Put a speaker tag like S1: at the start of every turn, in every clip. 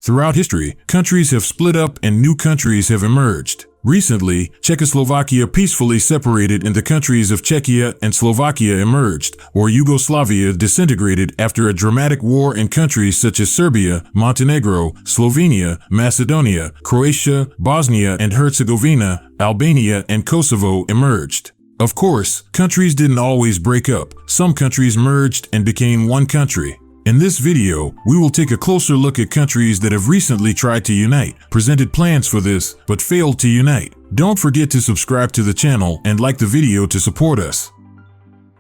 S1: Throughout history, countries have split up and new countries have emerged. Recently, Czechoslovakia peacefully separated and the countries of Czechia and Slovakia emerged, or Yugoslavia disintegrated after a dramatic war, and countries such as Serbia, Montenegro, Slovenia, Macedonia, Croatia, Bosnia and Herzegovina, Albania and Kosovo emerged. Of course, countries didn't always break up. Some countries merged and became one country. In this video, we will take a closer look at countries that have recently tried to unite, presented plans for this, but failed to unite. Don't forget to subscribe to the channel and like the video to support us.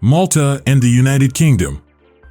S1: Malta and the United Kingdom.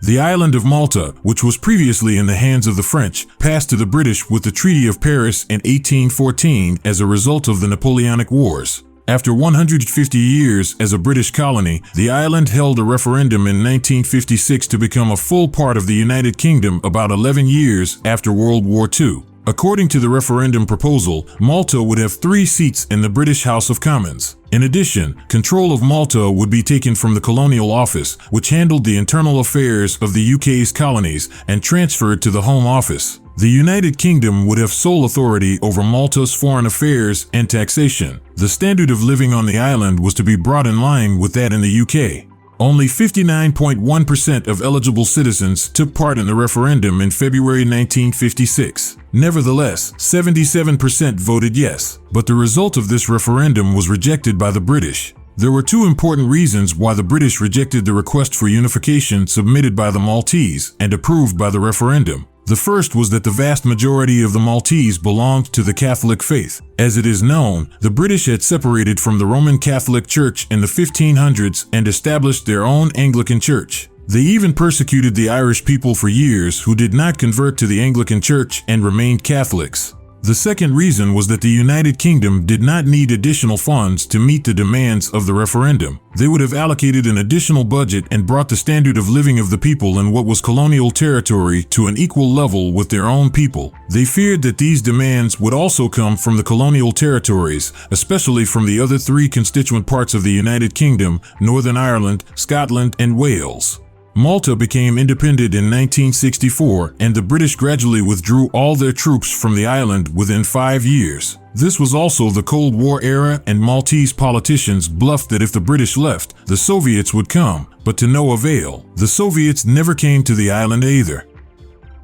S1: The island of Malta, which was previously in the hands of the French, passed to the British with the Treaty of Paris in 1814 as a result of the Napoleonic Wars. After 150 years as a British colony, the island held a referendum in 1956 to become a full part of the United Kingdom about 11 years after World War II. According to the referendum proposal, Malta would have 3 seats in the British House of Commons. In addition, control of Malta would be taken from the Colonial Office, which handled the internal affairs of the UK's colonies, and transferred to the Home Office. The United Kingdom would have sole authority over Malta's foreign affairs and taxation. The standard of living on the island was to be brought in line with that in the UK. Only 59.1% of eligible citizens took part in the referendum in February 1956. Nevertheless, 77% voted yes, but the result of this referendum was rejected by the British. There were 2 important reasons why the British rejected the request for unification submitted by the Maltese and approved by the referendum. The first was that the vast majority of the Maltese belonged to the Catholic faith. As it is known, the British had separated from the Roman Catholic Church in the 1500s and established their own Anglican Church. They even persecuted the Irish people for years who did not convert to the Anglican Church and remained Catholics. The second reason was that the United Kingdom did not need additional funds to meet the demands of the referendum. They would have allocated an additional budget and brought the standard of living of the people in what was colonial territory to an equal level with their own people. They feared that these demands would also come from the colonial territories, especially from the other 3 constituent parts of the United Kingdom, Northern Ireland, Scotland, and Wales. Malta became independent in 1964, and the British gradually withdrew all their troops from the island within 5 years. This was also the Cold War era, and Maltese politicians bluffed that if the British left, the Soviets would come, but to no avail. The Soviets never came to the island either.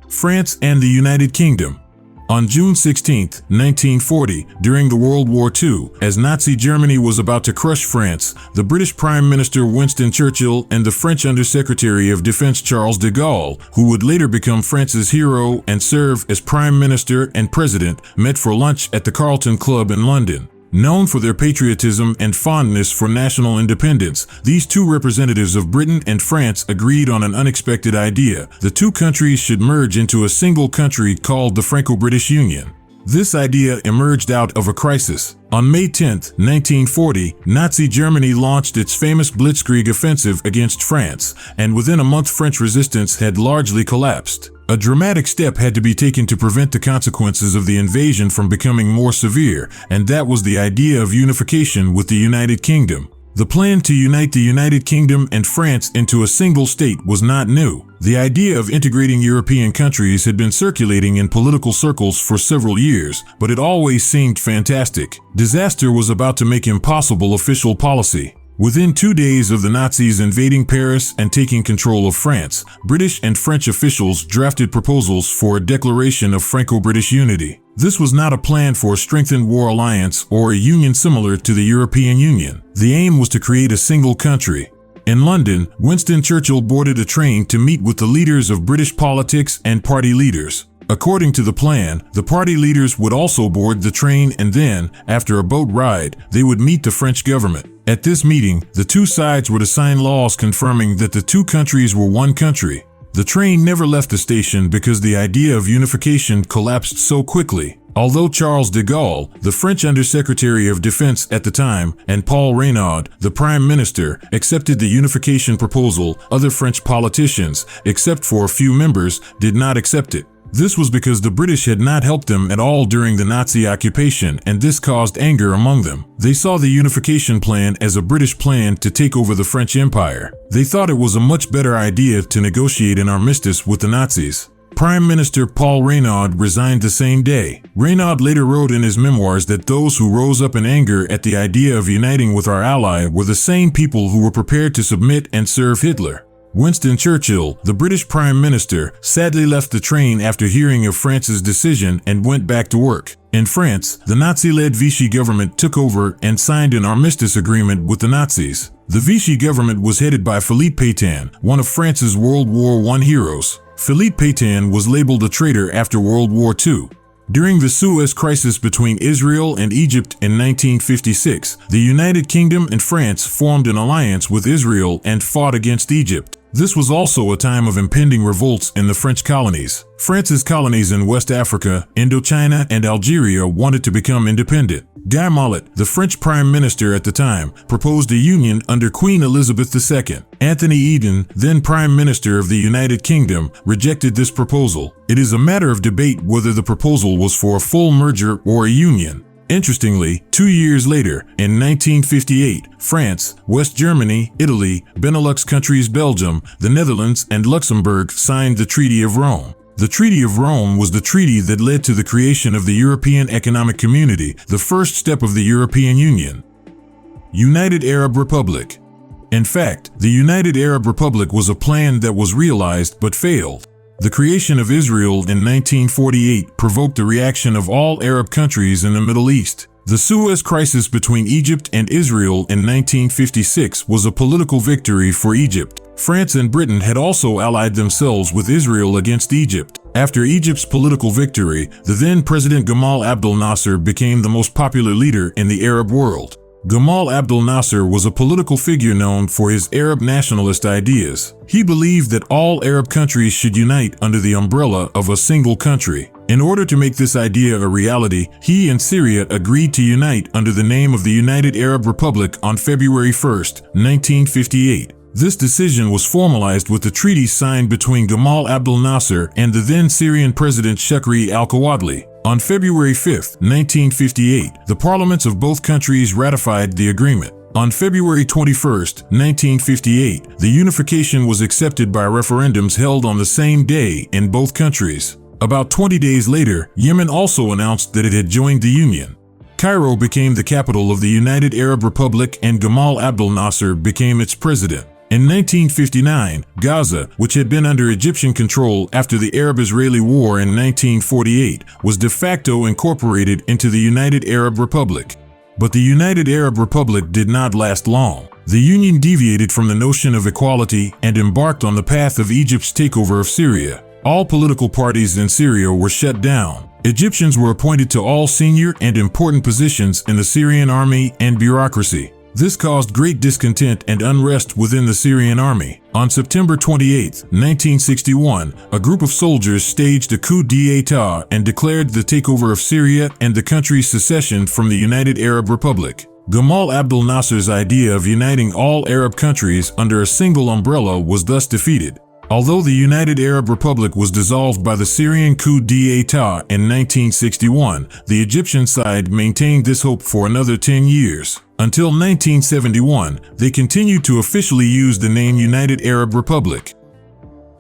S1: France and the United Kingdom. On June 16, 1940, during the World War II, as Nazi Germany was about to crush France, the British Prime Minister Winston Churchill and the French Undersecretary of Defense Charles de Gaulle, who would later become France's hero and serve as Prime Minister and President, met for lunch at the Carlton Club in London. Known for their patriotism and fondness for national independence, these 2 representatives of Britain and France agreed on an unexpected idea. The 2 countries should merge into a single country called the Franco-British Union. This idea emerged out of a crisis. On May 10, 1940, Nazi Germany launched its famous Blitzkrieg offensive against France, and within a month French resistance had largely collapsed. A dramatic step had to be taken to prevent the consequences of the invasion from becoming more severe, and that was the idea of unification with the United Kingdom. The plan to unite the United Kingdom and France into a single state was not new. The idea of integrating European countries had been circulating in political circles for several years, but it always seemed fantastic. Disaster was about to make impossible official policy. Within 2 days of the Nazis invading Paris and taking control of France, British and French officials drafted proposals for a declaration of Franco-British unity. This was not a plan for a strengthened war alliance or a union similar to the European Union. The aim was to create a single country. In London, Winston Churchill boarded a train to meet with the leaders of British politics and party leaders. According to the plan, the party leaders would also board the train, and then, after a boat ride, they would meet the French government. At this meeting, the 2 sides would assign laws confirming that the 2 countries were one country. The train never left the station because the idea of unification collapsed so quickly. Although Charles de Gaulle, the French Undersecretary of Defense at the time, and Paul Reynaud, the Prime Minister, accepted the unification proposal, other French politicians, except for a few members, did not accept it. This was because the British had not helped them at all during the Nazi occupation, and this caused anger among them. They saw the unification plan as a British plan to take over the French Empire. They thought it was a much better idea to negotiate an armistice with the Nazis. Prime Minister Paul Reynaud resigned the same day. Reynaud later wrote in his memoirs that those who rose up in anger at the idea of uniting with our ally were the same people who were prepared to submit and serve Hitler. Winston Churchill, the British Prime Minister, sadly left the train after hearing of France's decision and went back to work. In France, the Nazi-led Vichy government took over and signed an armistice agreement with the Nazis. The Vichy government was headed by Philippe Pétain, one of France's World War I heroes. Philippe Pétain was labeled a traitor after World War II. During the Suez Crisis between Israel and Egypt in 1956, the United Kingdom and France formed an alliance with Israel and fought against Egypt. This was also a time of impending revolts in the French colonies. France's colonies in West Africa, Indochina, and Algeria wanted to become independent. Guy Mollet, the French Prime Minister at the time, proposed a union under Queen Elizabeth II. Anthony Eden, then Prime Minister of the United Kingdom, rejected this proposal. It is a matter of debate whether the proposal was for a full merger or a union. Interestingly, 2 years later, in 1958, France, West Germany, Italy, Benelux countries Belgium, the Netherlands, and Luxembourg signed the Treaty of Rome. The Treaty of Rome was the treaty that led to the creation of the European Economic Community, the first step of the European Union. United Arab Republic. In fact, the United Arab Republic was a plan that was realized but failed. The creation of Israel in 1948 provoked the reaction of all Arab countries in the Middle East. The Suez Crisis between Egypt and Israel in 1956 was a political victory for Egypt. France and Britain had also allied themselves with Israel against Egypt. After Egypt's political victory, the then President Gamal Abdel Nasser became the most popular leader in the Arab world. Gamal Abdel Nasser was a political figure known for his Arab nationalist ideas. He believed that all Arab countries should unite under the umbrella of a single country. In order to make this idea a reality, he and Syria agreed to unite under the name of the United Arab Republic on February 1, 1958. This decision was formalized with the treaty signed between Gamal Abdel Nasser and the then Syrian President Shukri al-Qawadli. On February 5, 1958, the parliaments of both countries ratified the agreement. On February 21, 1958, the unification was accepted by referendums held on the same day in both countries. About 20 days later, Yemen also announced that it had joined the Union. Cairo became the capital of the United Arab Republic and Gamal Abdel Nasser became its president. In 1959, Gaza, which had been under Egyptian control after the Arab-Israeli War in 1948, was de facto incorporated into the United Arab Republic. But the United Arab Republic did not last long. The Union deviated from the notion of equality and embarked on the path of Egypt's takeover of Syria. All political parties in Syria were shut down. Egyptians were appointed to all senior and important positions in the Syrian army and bureaucracy. This caused great discontent and unrest within the Syrian army. On September 28, 1961, a group of soldiers staged a coup d'état and declared the takeover of Syria and the country's secession from the United Arab Republic. Gamal Abdel Nasser's idea of uniting all Arab countries under a single umbrella was thus defeated. Although the United Arab Republic was dissolved by the Syrian coup d'état in 1961, the Egyptian side maintained this hope for another 10 years. Until 1971, they continued to officially use the name United Arab Republic.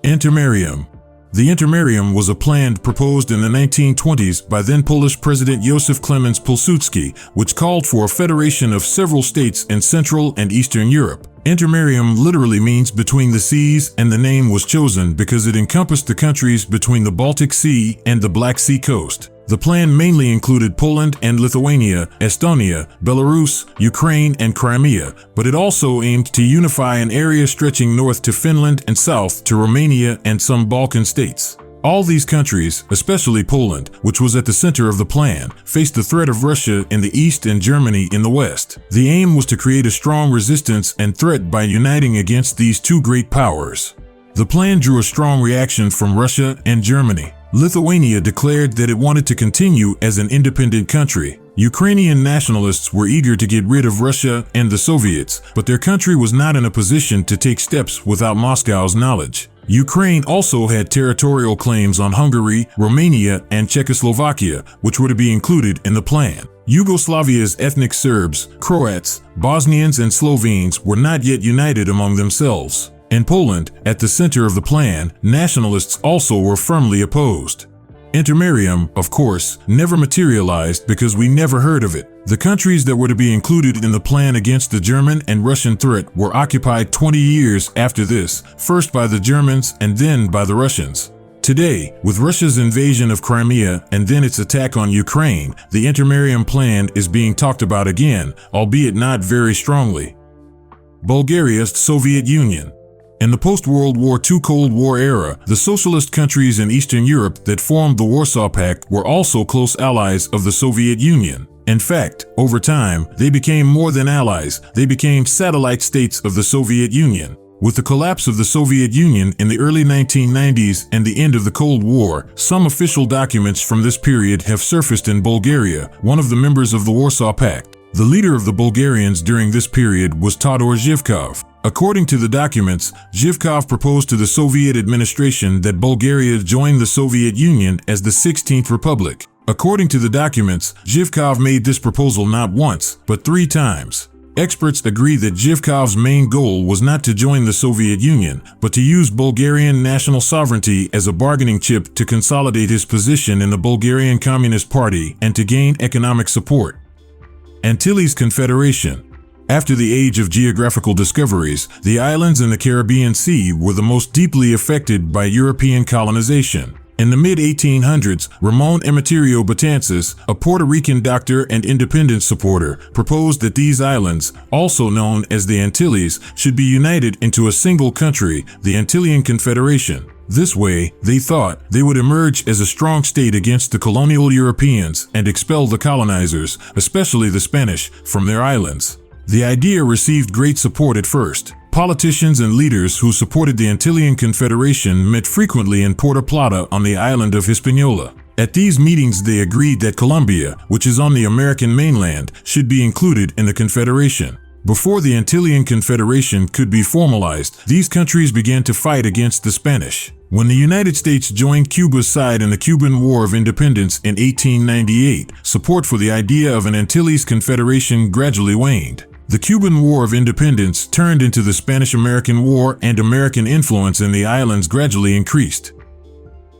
S1: Intermerium. The Intermerium was a plan proposed in the 1920s by then Polish President Józef Klemens Pilsudski, which called for a federation of several states in Central and Eastern Europe. Intermerium literally means between the seas, and the name was chosen because it encompassed the countries between the Baltic Sea and the Black Sea coast. The plan mainly included Poland and Lithuania, Estonia, Belarus, Ukraine, and Crimea, but it also aimed to unify an area stretching north to Finland and south to Romania and some Balkan states. All these countries, especially Poland, which was at the center of the plan, faced the threat of Russia in the east and Germany in the west. The aim was to create a strong resistance and threat by uniting against these two great powers. The plan drew a strong reaction from Russia and Germany. Lithuania declared that it wanted to continue as an independent country. Ukrainian nationalists were eager to get rid of Russia and the Soviets, but their country was not in a position to take steps without Moscow's knowledge. Ukraine also had territorial claims on Hungary, Romania, and Czechoslovakia, which were to be included in the plan. Yugoslavia's ethnic Serbs, Croats, Bosnians, and Slovenes were not yet united among themselves. In Poland, at the center of the plan, nationalists also were firmly opposed. Intermerium, of course, never materialized because we never heard of it. The countries that were to be included in the plan against the German and Russian threat were occupied 20 years after this, first by the Germans and then by the Russians. Today, with Russia's invasion of Crimea and then its attack on Ukraine, the Intermerium plan is being talked about again, albeit not very strongly. Bulgaria's Soviet Union. In the post-World War II Cold War era, the socialist countries in Eastern Europe that formed the Warsaw Pact were also close allies of the Soviet Union. In fact, over time, they became more than allies, they became satellite states of the Soviet Union. With the collapse of the Soviet Union in the early 1990s and the end of the Cold War, some official documents from this period have surfaced in Bulgaria, one of the members of the Warsaw Pact. The leader of the Bulgarians during this period was Todor Zhivkov. According to the documents, Zhivkov proposed to the Soviet administration that Bulgaria join the Soviet Union as the 16th Republic. According to the documents, Zhivkov made this proposal not once, but 3 times. Experts agree that Zhivkov's main goal was not to join the Soviet Union, but to use Bulgarian national sovereignty as a bargaining chip to consolidate his position in the Bulgarian Communist Party and to gain economic support. Antilles Confederation. After the age of geographical discoveries, the islands in the Caribbean Sea were the most deeply affected by European colonization. In the mid-1800s, Ramon Emeterio Betances, a Puerto Rican doctor and independence supporter, proposed that these islands, also known as the Antilles, should be united into a single country, the Antillean Confederation. This way, they thought, they would emerge as a strong state against the colonial Europeans and expel the colonizers, especially the Spanish, from their islands. The idea received great support at first. Politicians and leaders who supported the Antillean Confederation met frequently in Puerto Plata on the island of Hispaniola. At these meetings they agreed that Colombia, which is on the American mainland, should be included in the Confederation. Before the Antillean Confederation could be formalized, these countries began to fight against the Spanish. When the United States joined Cuba's side in the Cuban War of Independence in 1898, support for the idea of an Antilles Confederation gradually waned. The Cuban War of Independence turned into the Spanish-American War, and American influence in the islands gradually increased.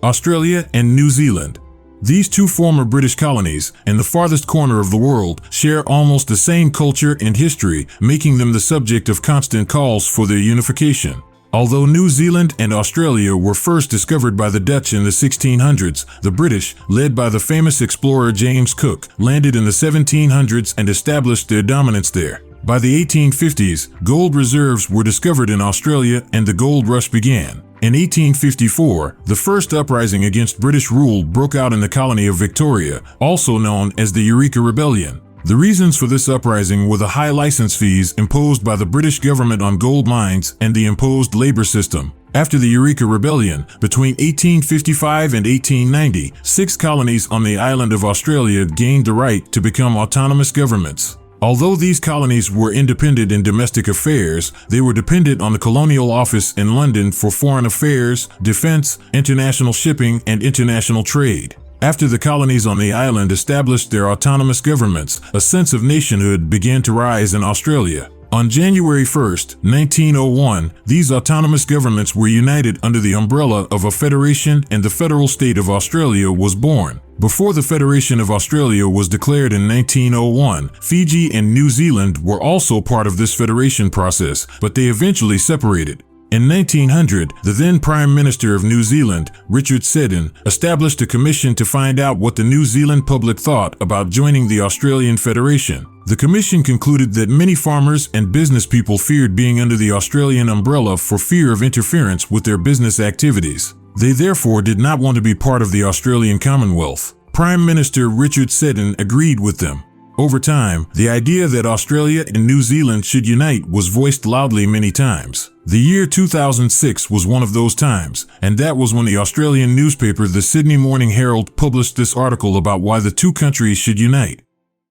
S1: Australia and New Zealand. These 2 former British colonies, in the farthest corner of the world, share almost the same culture and history, making them the subject of constant calls for their unification. Although New Zealand and Australia were first discovered by the Dutch in the 1600s, the British, led by the famous explorer James Cook, landed in the 1700s and established their dominance there. By the 1850s, gold reserves were discovered in Australia and the gold rush began. In 1854, the first uprising against British rule broke out in the colony of Victoria, also known as the Eureka Rebellion. The reasons for this uprising were the high license fees imposed by the British government on gold mines and the imposed labor system. After the Eureka Rebellion, between 1855 and 1890, 6 colonies on the island of Australia gained the right to become autonomous governments. Although these colonies were independent in domestic affairs, they were dependent on the Colonial Office in London for foreign affairs, defense, international shipping, and international trade. After the colonies on the island established their autonomous governments, a sense of nationhood began to rise in Australia. On January 1, 1901, these autonomous governments were united under the umbrella of a federation, and the federal state of Australia was born. Before the Federation of Australia was declared in 1901, Fiji and New Zealand were also part of this federation process, but they eventually separated. In 1900, the then Prime Minister of New Zealand, Richard Seddon, established a commission to find out what the New Zealand public thought about joining the Australian Federation. The commission concluded that many farmers and business people feared being under the Australian umbrella for fear of interference with their business activities. They therefore did not want to be part of the Australian Commonwealth. Prime Minister Richard Seddon agreed with them. Over time, the idea that Australia and New Zealand should unite was voiced loudly many times. The year 2006 was one of those times, and that was when the Australian newspaper the Sydney Morning Herald published this article about why the 2 countries should unite.